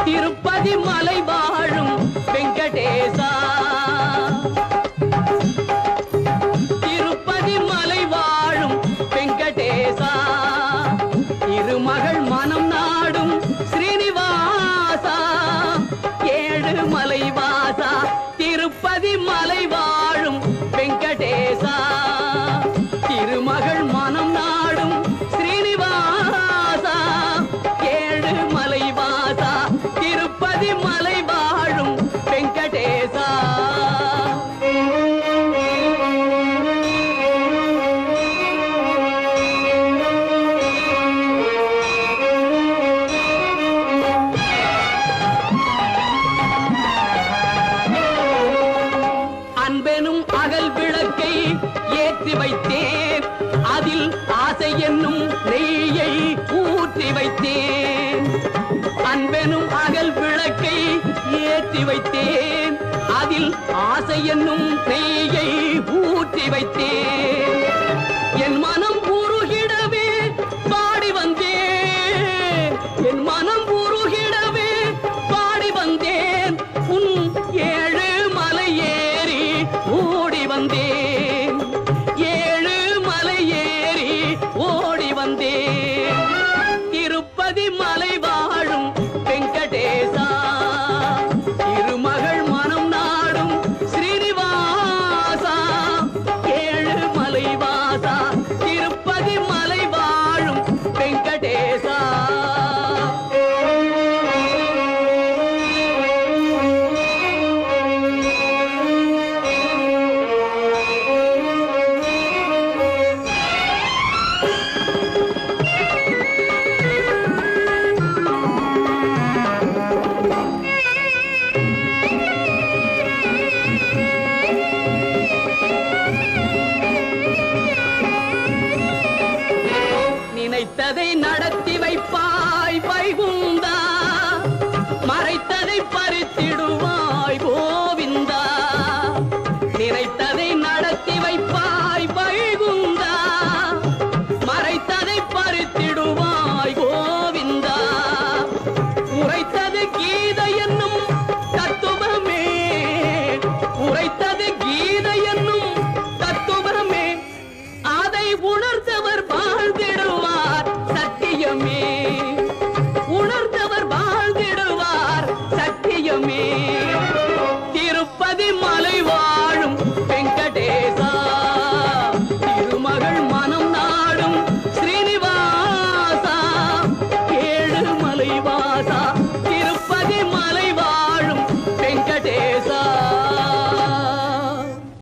திருப்பதி மலை வாழும் வெங்கடேசா திருப்பதி மலை வாழும் வெங்கடேசா திருமகள் மனம் நாடும் ஸ்ரீனிவாசா ஏழு மலை வாசா திருப்பதி மலை வாழும் வெங்கடேசா திருமகள் மனம் நாடும் ஸ்ரீனிவாசா ஏழு மலை வாசா திருப்பதி மலை வாழும் வெங்கடேசா அன்பெனும் அகல் விளக்கை ஏற்றி வைத்தேன் அதில் ஆசை என்னும் நெய்யை ஊற்றி வைத்தேன் அன்பெனும் அகல் விளக்கை ஏற்றி வைத்தேன் அதில் ஆசை என்னும் நெய்யை ஊற்றி வைத்தேன்